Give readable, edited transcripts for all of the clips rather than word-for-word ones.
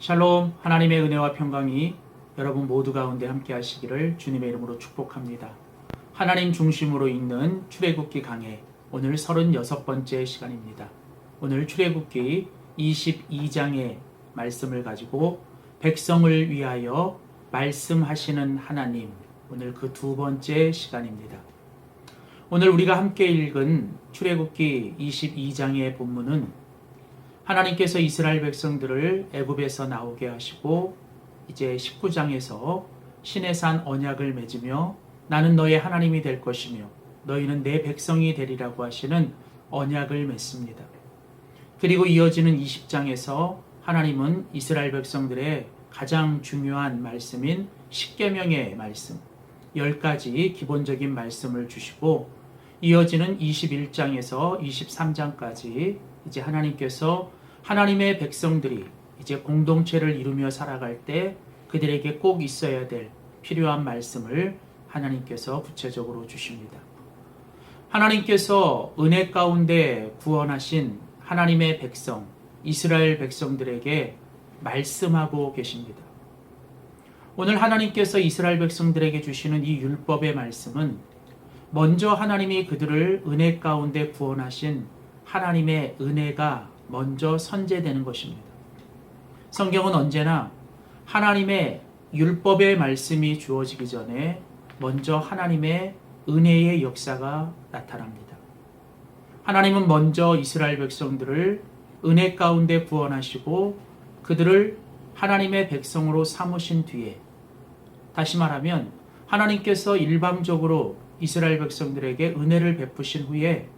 샬롬, 하나님의 은혜와 평강이 여러분 모두 가운데 함께 하시기를 주님의 이름으로 축복합니다. 하나님 중심으로 읽는 출애굽기 강해 오늘 36번째 시간입니다. 오늘 출애굽기 22장의 말씀을 가지고 백성을 위하여 말씀하시는 하나님, 오늘 그 두 번째 시간입니다. 오늘 우리가 함께 읽은 출애굽기 22장의 본문은 하나님께서 이스라엘 백성들을 애굽에서 나오게 하시고 이제 19장에서 시내산 언약을 맺으며 나는 너의 하나님이 될 것이며 너희는 내 백성이 되리라고 하시는 언약을 맺습니다. 그리고 이어지는 20장에서 하나님은 이스라엘 백성들의 가장 중요한 말씀인 십계명의 말씀 10가지 기본적인 말씀을 주시고 이어지는 21장에서 23장까지 이제 하나님께서 하나님의 백성들이 이제 공동체를 이루며 살아갈 때 그들에게 꼭 있어야 될 필요한 말씀을 하나님께서 구체적으로 주십니다. 하나님께서 은혜 가운데 구원하신 하나님의 백성, 이스라엘 백성들에게 말씀하고 계십니다. 오늘 하나님께서 이스라엘 백성들에게 주시는 이 율법의 말씀은 먼저 하나님이 그들을 은혜 가운데 구원하신 하나님의 은혜가 먼저 선제되는 것입니다. 성경은 언제나 하나님의 율법의 말씀이 주어지기 전에 먼저 하나님의 은혜의 역사가 나타납니다. 하나님은 먼저 이스라엘 백성들을 은혜 가운데 구원하시고 그들을 하나님의 백성으로 삼으신 뒤에, 다시 말하면 하나님께서 일방적으로 이스라엘 백성들에게 은혜를 베푸신 후에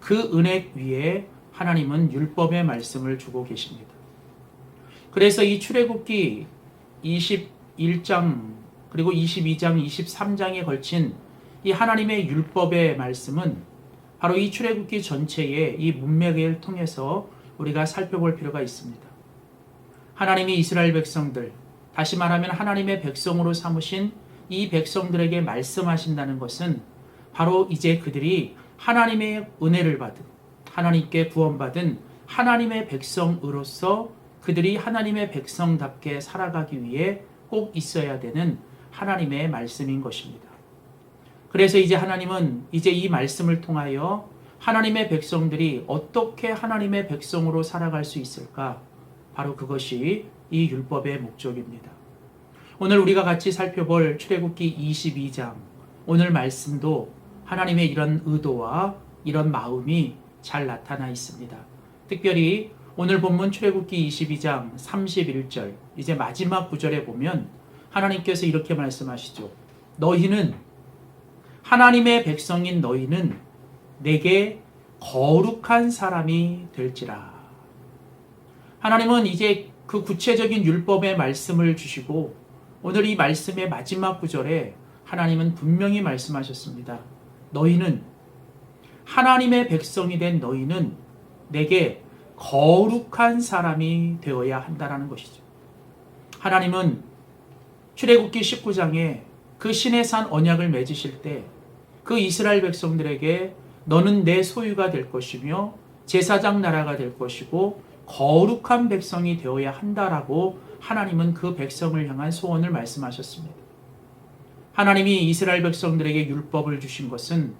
그 은혜 위에 하나님은 율법의 말씀을 주고 계십니다. 그래서 이 출애굽기 21장 그리고 22장, 23장에 걸친 이 하나님의 율법의 말씀은 바로 이 출애굽기 전체의 이 문맥을 통해서 우리가 살펴볼 필요가 있습니다. 하나님이 이스라엘 백성들, 다시 말하면 하나님의 백성으로 삼으신 이 백성들에게 말씀하신다는 것은 바로 이제 그들이 하나님의 은혜를 받은, 하나님께 구원받은 하나님의 백성으로서 그들이 하나님의 백성답게 살아가기 위해 꼭 있어야 되는 하나님의 말씀인 것입니다. 그래서 이제 하나님은 이제 이 말씀을 통하여 하나님의 백성들이 어떻게 하나님의 백성으로 살아갈 수 있을까? 바로 그것이 이 율법의 목적입니다. 오늘 우리가 같이 살펴볼 출애굽기 22장, 오늘 말씀도 하나님의 이런 의도와 이런 마음이 잘 나타나 있습니다. 특별히 오늘 본문 출애굽기 22장 31절, 이제 마지막 구절에 보면 하나님께서 이렇게 말씀하시죠. 너희는, 하나님의 백성인 너희는 내게 거룩한 사람이 될지라. 하나님은 이제 그 구체적인 율법의 말씀을 주시고 오늘 이 말씀의 마지막 구절에 하나님은 분명히 말씀하셨습니다. 너희는, 하나님의 백성이 된 너희는 내게 거룩한 사람이 되어야 한다는 것이죠. 하나님은 출애굽기 19장에 그 시내산 언약을 맺으실 때 그 이스라엘 백성들에게 너는 내 소유가 될 것이며 제사장 나라가 될 것이고 거룩한 백성이 되어야 한다라고 하나님은 그 백성을 향한 소원을 말씀하셨습니다. 하나님이 이스라엘 백성들에게 율법을 주신 것은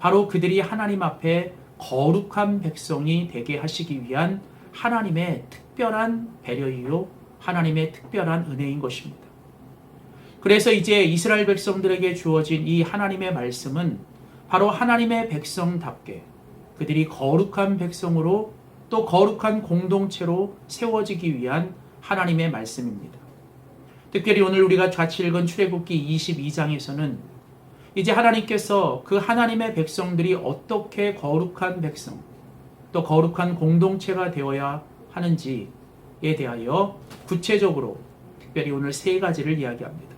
바로 그들이 하나님 앞에 거룩한 백성이 되게 하시기 위한 하나님의 특별한 배려이요 하나님의 특별한 은혜인 것입니다. 그래서 이제 이스라엘 백성들에게 주어진 이 하나님의 말씀은 바로 하나님의 백성답게 그들이 거룩한 백성으로 또 거룩한 공동체로 세워지기 위한 하나님의 말씀입니다. 특별히 오늘 우리가 같이 읽은 출애굽기 22장에서는 이제 하나님께서 그 하나님의 백성들이 어떻게 거룩한 백성, 또 거룩한 공동체가 되어야 하는지에 대하여 구체적으로 특별히 오늘 세 가지를 이야기합니다.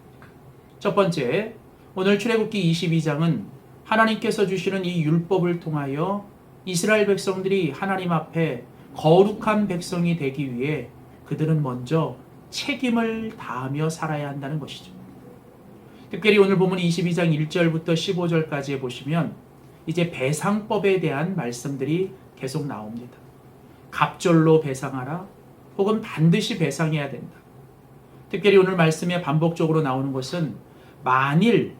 첫 번째, 오늘 출애굽기 22장은 하나님께서 주시는 이 율법을 통하여 이스라엘 백성들이 하나님 앞에 거룩한 백성이 되기 위해 그들은 먼저 책임을 다하며 살아야 한다는 것이죠. 특별히 오늘 보면 22장 1절부터 15절까지 보시면 이제 배상법에 대한 말씀들이 계속 나옵니다. 갑절로 배상하라, 혹은 반드시 배상해야 된다. 특별히 오늘 말씀에 반복적으로 나오는 것은 만일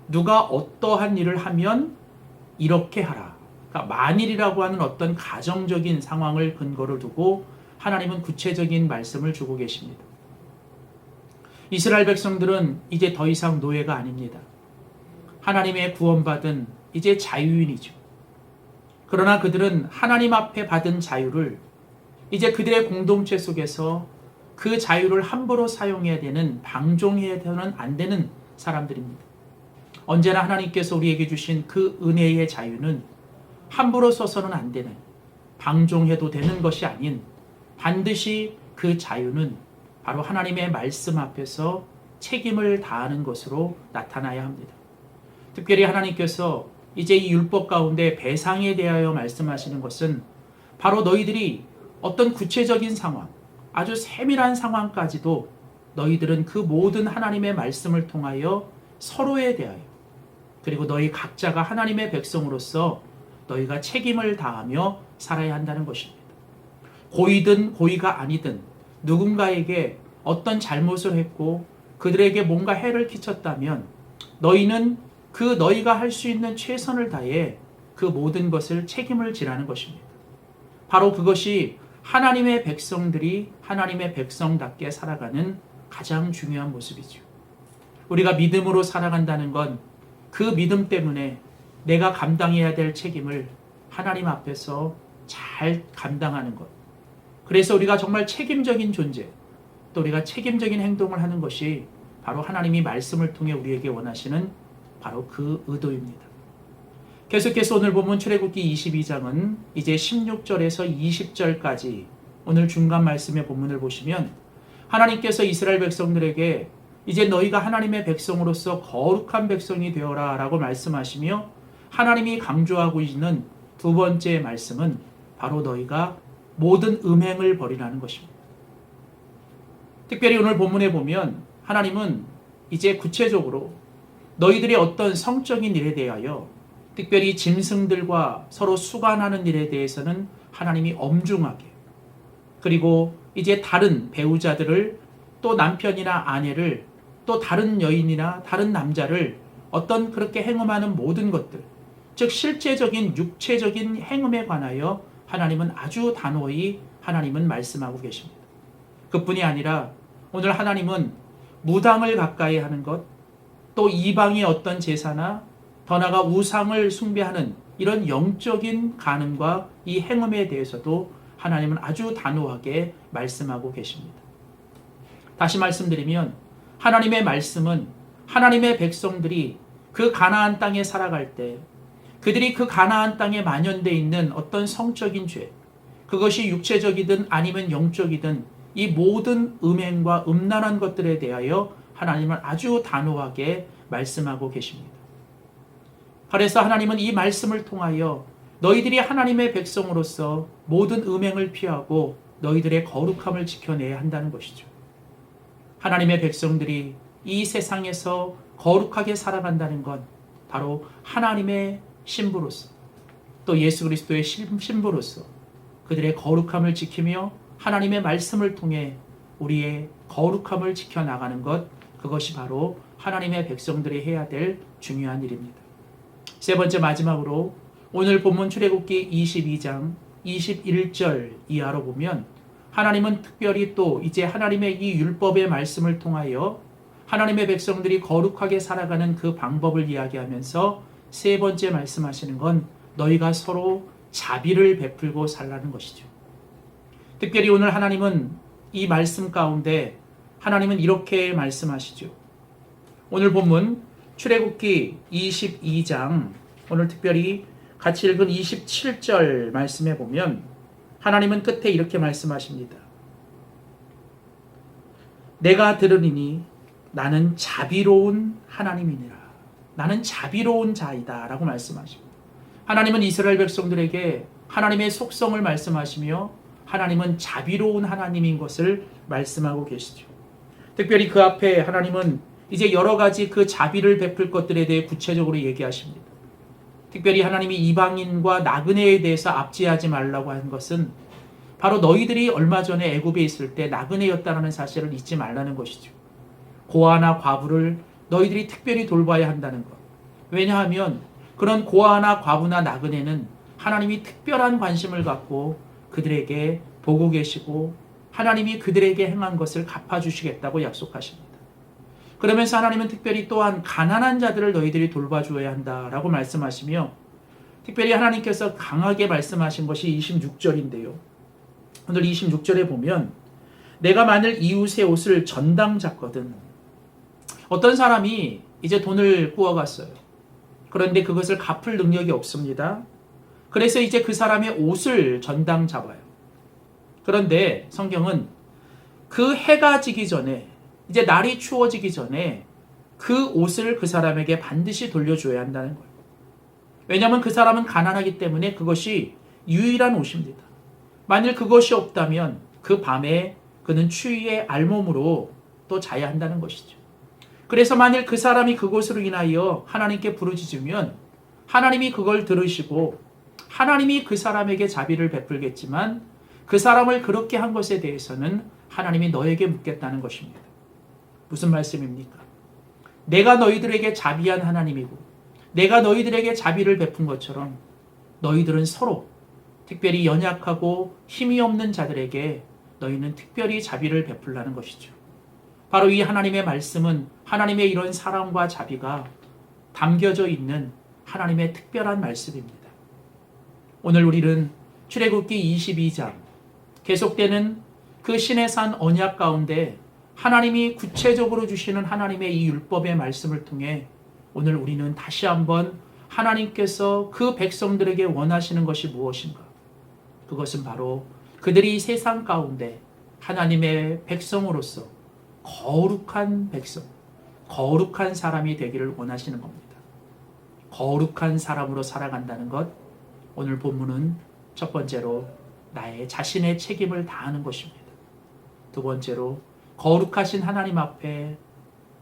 누가 어떠한 일을 하면 이렇게 하라. 그러니까 만일이라고 하는 어떤 가정적인 상황을 근거를 두고 하나님은 구체적인 말씀을 주고 계십니다. 이스라엘 백성들은 이제 더 이상 노예가 아닙니다. 하나님의 구원받은 이제 자유인이죠. 그러나 그들은 하나님 앞에 받은 자유를 이제 그들의 공동체 속에서 그 자유를 함부로 사용해야 되는, 방종해서는 안 되는 사람들입니다. 언제나 하나님께서 우리에게 주신 그 은혜의 자유는 함부로 써서는 안 되는, 방종해도 되는 것이 아닌 반드시 그 자유는 바로 하나님의 말씀 앞에서 책임을 다하는 것으로 나타나야 합니다. 특별히 하나님께서 이제 이 율법 가운데 배상에 대하여 말씀하시는 것은 바로 너희들이 어떤 구체적인 상황, 아주 세밀한 상황까지도 너희들은 그 모든 하나님의 말씀을 통하여 서로에 대하여, 그리고 너희 각자가 하나님의 백성으로서 너희가 책임을 다하며 살아야 한다는 것입니다. 고의든 고의가 아니든 누군가에게 어떤 잘못을 했고 그들에게 뭔가 해를 끼쳤다면 너희는 그 너희가 할 수 있는 최선을 다해 그 모든 것을 책임을 지라는 것입니다. 바로 그것이 하나님의 백성들이 하나님의 백성답게 살아가는 가장 중요한 모습이죠. 우리가 믿음으로 살아간다는 건 그 믿음 때문에 내가 감당해야 될 책임을 하나님 앞에서 잘 감당하는 것. 그래서 우리가 정말 책임적인 존재, 또 우리가 책임적인 행동을 하는 것이 바로 하나님이 말씀을 통해 우리에게 원하시는 바로 그 의도입니다. 계속해서 오늘 본문 출애굽기 22장은 이제 16절에서 20절까지 오늘 중간 말씀의 본문을 보시면 하나님께서 이스라엘 백성들에게 이제 너희가 하나님의 백성으로서 거룩한 백성이 되어라 라고 말씀하시며 하나님이 강조하고 있는 두 번째 말씀은 바로 너희가 모든 음행을 버리라는 것입니다. 특별히 오늘 본문에 보면 하나님은 이제 구체적으로 너희들의 어떤 성적인 일에 대하여, 특별히 짐승들과 서로 수간하는 일에 대해서는 하나님이 엄중하게, 그리고 이제 다른 배우자들을, 또 남편이나 아내를, 또 다른 여인이나 다른 남자를 어떤 그렇게 행음하는 모든 것들, 즉 실제적인 육체적인 행음에 관하여 하나님은 아주 단호히 하나님은 말씀하고 계십니다. 그뿐이 아니라 오늘 하나님은 무당을 가까이 하는 것, 또 이방의 어떤 제사나 더 나아가 우상을 숭배하는 이런 영적인 간음과 이 행음에 대해서도 하나님은 아주 단호하게 말씀하고 계십니다. 다시 말씀드리면 하나님의 말씀은 하나님의 백성들이 그 가나안 땅에 살아갈 때 그들이 그 가나안 땅에 만연되어 있는 어떤 성적인 죄, 그것이 육체적이든 아니면 영적이든 이 모든 음행과 음란한 것들에 대하여 하나님은 아주 단호하게 말씀하고 계십니다. 그래서 하나님은 이 말씀을 통하여 너희들이 하나님의 백성으로서 모든 음행을 피하고 너희들의 거룩함을 지켜내야 한다는 것이죠. 하나님의 백성들이 이 세상에서 거룩하게 살아간다는 건 바로 하나님의 신부로서, 또 예수 그리스도의 신부로서 그들의 거룩함을 지키며 하나님의 말씀을 통해 우리의 거룩함을 지켜나가는 것, 그것이 바로 하나님의 백성들이 해야 될 중요한 일입니다. 세 번째, 마지막으로 오늘 본문 출애굽기 22장 21절 이하로 보면 하나님은 특별히 또 이제 하나님의 이 율법의 말씀을 통하여 하나님의 백성들이 거룩하게 살아가는 그 방법을 이야기하면서 세 번째 말씀하시는 건 너희가 서로 자비를 베풀고 살라는 것이죠. 특별히 오늘 하나님은 이 말씀 가운데 하나님은 이렇게 말씀하시죠. 오늘 본문 출애굽기 22장 오늘 특별히 같이 읽은 27절 말씀에 보면 하나님은 끝에 이렇게 말씀하십니다. 내가 들으리니 나는 자비로운 하나님이니라. 나는 자비로운 자이다 라고 말씀하십니다. 하나님은 이스라엘 백성들에게 하나님의 속성을 말씀하시며 하나님은 자비로운 하나님인 것을 말씀하고 계시죠. 특별히 그 앞에 하나님은 이제 여러 가지 그 자비를 베풀 것들에 대해 구체적으로 얘기하십니다. 특별히 하나님이 이방인과 나그네에 대해서 압제하지 말라고 한 것은 바로 너희들이 얼마 전에 애굽에 있을 때 나그네였다는 사실을 잊지 말라는 것이죠. 고아나 과부를 너희들이 특별히 돌봐야 한다는 것. 왜냐하면 그런 고아나 과부나 나그네는 하나님이 특별한 관심을 갖고 그들에게 보고 계시고 하나님이 그들에게 행한 것을 갚아주시겠다고 약속하십니다. 그러면서 하나님은 특별히 또한 가난한 자들을 너희들이 돌봐주어야 한다라고 말씀하시며 특별히 하나님께서 강하게 말씀하신 것이 26절인데요. 오늘 26절에 보면 내가 만일 이웃의 옷을 전당 잡거든. 어떤 사람이 이제 돈을 꾸어갔어요. 그런데 그것을 갚을 능력이 없습니다. 그래서 이제 그 사람의 옷을 전당 잡아요. 그런데 성경은 그 해가 지기 전에 이제 날이 추워지기 전에 그 옷을 그 사람에게 반드시 돌려줘야 한다는 거예요. 왜냐하면 그 사람은 가난하기 때문에 그것이 유일한 옷입니다. 만일 그것이 없다면 그 밤에 그는 추위에 알몸으로 또 자야 한다는 것이죠. 그래서 만일 그 사람이 그것으로 인하여 하나님께 부르짖으면 하나님이 그걸 들으시고 하나님이 그 사람에게 자비를 베풀겠지만 그 사람을 그렇게 한 것에 대해서는 하나님이 너에게 묻겠다는 것입니다. 무슨 말씀입니까? 내가 너희들에게 자비한 하나님이고 내가 너희들에게 자비를 베푼 것처럼 너희들은 서로 특별히 연약하고 힘이 없는 자들에게 너희는 특별히 자비를 베풀라는 것이죠. 바로 이 하나님의 말씀은 하나님의 이런 사랑과 자비가 담겨져 있는 하나님의 특별한 말씀입니다. 오늘 우리는 출애굽기 22장 계속되는 그 신의 산 언약 가운데 하나님이 구체적으로 주시는 하나님의 이 율법의 말씀을 통해 오늘 우리는 다시 한번 하나님께서 그 백성들에게 원하시는 것이 무엇인가? 그것은 바로 그들이 세상 가운데 하나님의 백성으로서 거룩한 백성, 거룩한 사람이 되기를 원하시는 겁니다. 거룩한 사람으로 살아간다는 것, 오늘 본문은 첫 번째로 나의 자신의 책임을 다하는 것입니다. 두 번째로 거룩하신 하나님 앞에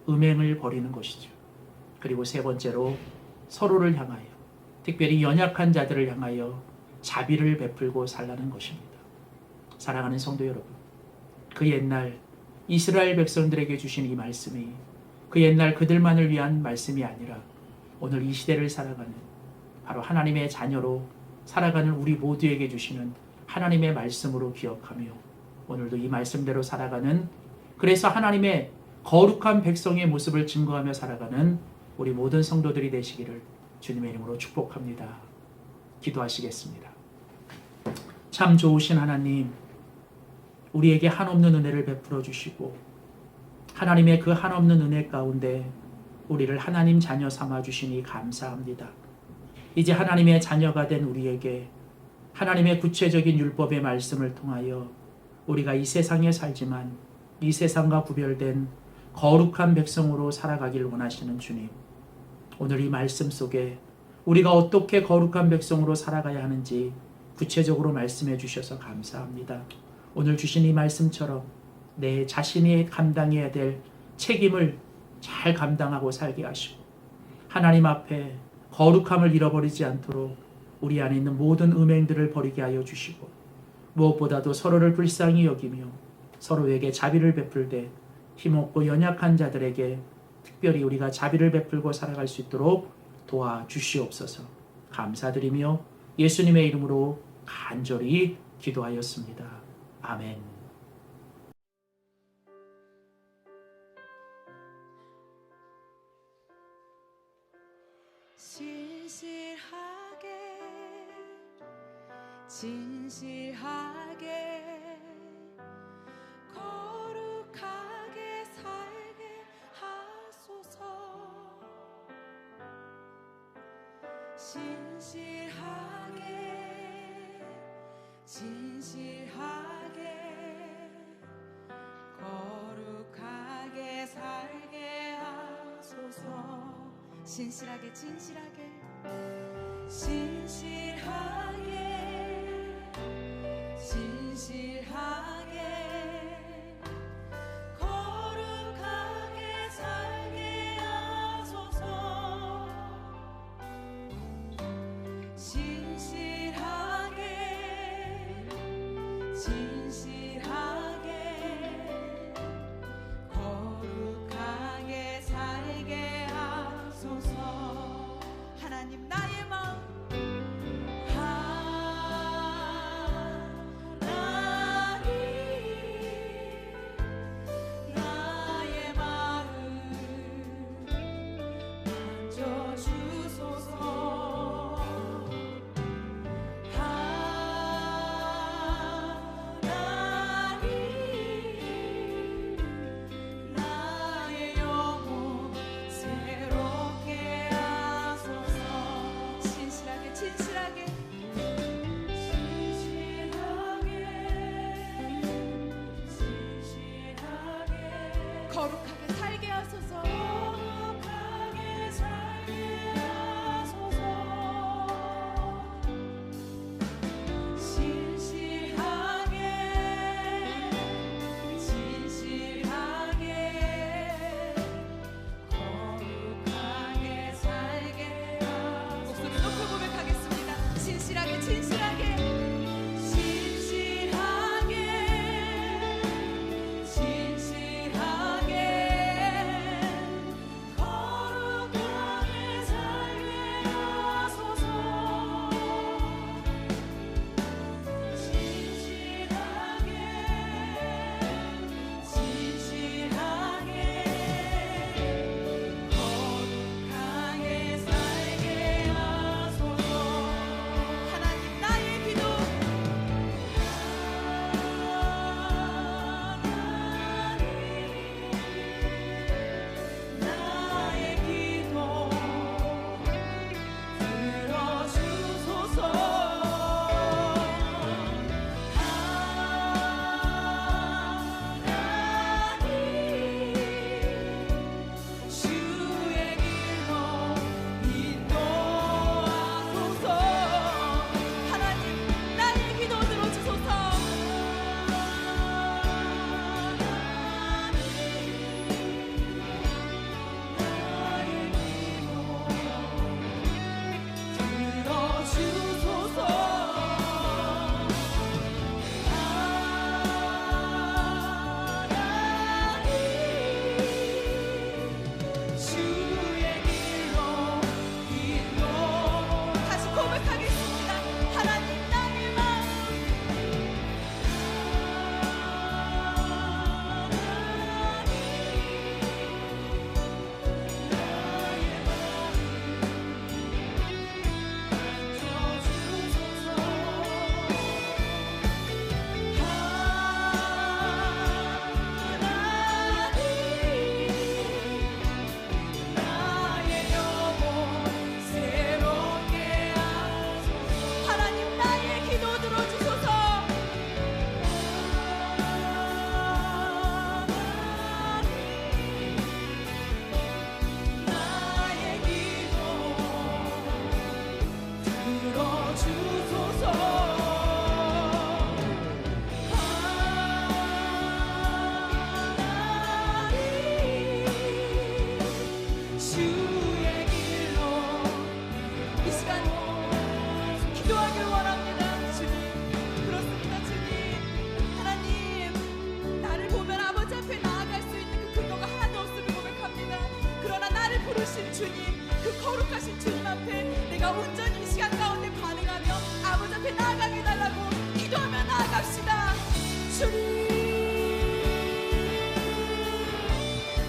음행을 버리는 것이죠. 그리고 세 번째로 서로를 향하여, 특별히 연약한 자들을 향하여 자비를 베풀고 살라는 것입니다. 사랑하는 성도 여러분, 그 옛날 이스라엘 백성들에게 주신 이 말씀이 그 옛날 그들만을 위한 말씀이 아니라 오늘 이 시대를 살아가는 바로 하나님의 자녀로 살아가는 우리 모두에게 주시는 하나님의 말씀으로 기억하며 오늘도 이 말씀대로 살아가는, 그래서 하나님의 거룩한 백성의 모습을 증거하며 살아가는 우리 모든 성도들이 되시기를 주님의 이름으로 축복합니다. 기도하시겠습니다. 참 좋으신 하나님, 우리에게 한없는 은혜를 베풀어 주시고 하나님의 그 한없는 은혜 가운데 우리를 하나님 자녀 삼아 주시니 감사합니다. 이제 하나님의 자녀가 된 우리에게 하나님의 구체적인 율법의 말씀을 통하여 우리가 이 세상에 살지만 이 세상과 구별된 거룩한 백성으로 살아가길 원하시는 주님, 오늘 이 말씀 속에 우리가 어떻게 거룩한 백성으로 살아가야 하는지 구체적으로 말씀해 주셔서 감사합니다. 오늘 주신 이 말씀처럼 내 자신이 감당해야 될 책임을 잘 감당하고 살게 하시고 하나님 앞에 거룩함을 잃어버리지 않도록 우리 안에 있는 모든 음행들을 버리게 하여 주시고 무엇보다도 서로를 불쌍히 여기며 서로에게 자비를 베풀되 힘없고 연약한 자들에게 특별히 우리가 자비를 베풀고 살아갈 수 있도록 도와주시옵소서. 감사드리며 예수님의 이름으로 간절히 기도하였습니다. 아멘. 진실하게 거룩하게 살게 하소서. 진실하게 거룩하게 살게 하소서. 진실하게 거룩하게 살게 하소서. 진실하게 하나님 나의 마음 나의 마음 만져주소서 하나님 나의 영혼 새롭게 하소서 진실하게 진실하게 거룩하게 살게 하소서 거룩하게 살게 하소서 진실하게 진실하게 거룩하게 살게 하소서 목소리 높여 고백하겠습니다 진실하게 진실하게 진실하게 진실하게 거룩하게 살게 하소서 진실하게 진실하게 거룩하게 살게 하소서 하나님 나의 기도 나의 기도 들어주소서 하나님 주의 길로 인도하소서 하나님 나의 기도 들어주소서 다시 고백하겠습니다. 하나님 나의 마음 나의 영혼 새롭게 하소서 하나님 나의 기도 들어주소서 나의 기도 들어주소서 하나님 주의 길로 이 시간 기도하길 원합니다 주님 그렇습니다 주님 하나님 나를 보면 아버지 앞에 나아갈 수 있는 그 근거가 하나도 없음을 고백합니다 그러나 나를 부르신 주님 그 거룩하신 주님 앞에 내가 온전히 이 시간 가운데 반응하며 아버지 앞에 나아가게 해달라고 기도하며 나아갑시다 주님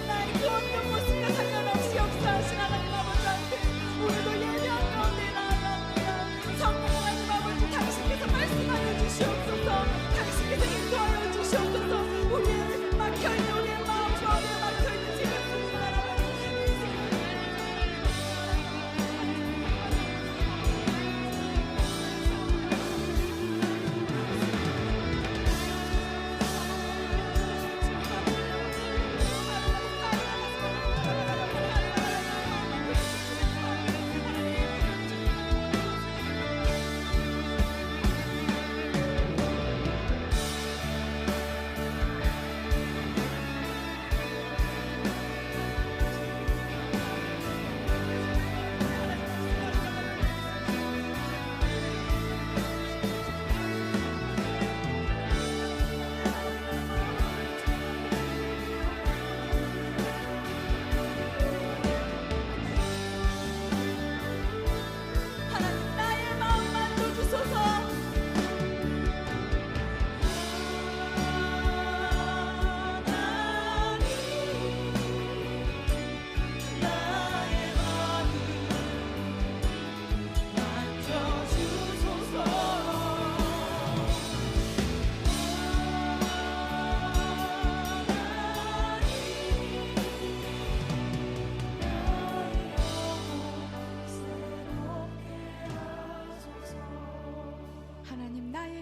나의 그 어떤 모습과 상관없이 역사하신 하나님 아버지 앞에 오늘도 예배한 가운데 나아갑니다 성령 하나님 아버지 당신께서 말씀하여 주시옵소서 당신께서 인도하여 주시옵소서 우리의 막혀있는 우리의 마음 마음에 막혀있는 지금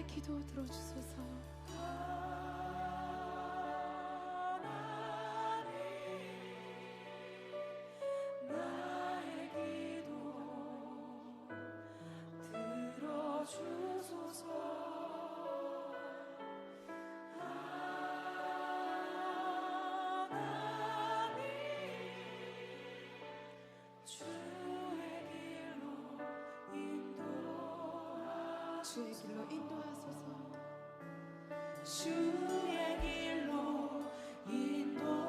나의 기도 들어주소서. 나의 기도 들어주소서. 주의 길로 인도하소서. 주의 길로 인도하소서.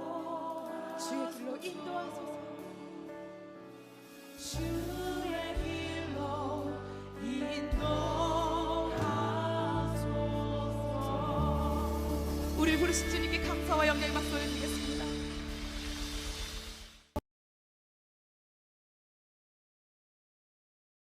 주의 길로 인도하소서. 주의 길로 인도하소서. 우리 부르신 주님께 감사와 영광의 박수 올려드리겠습니다.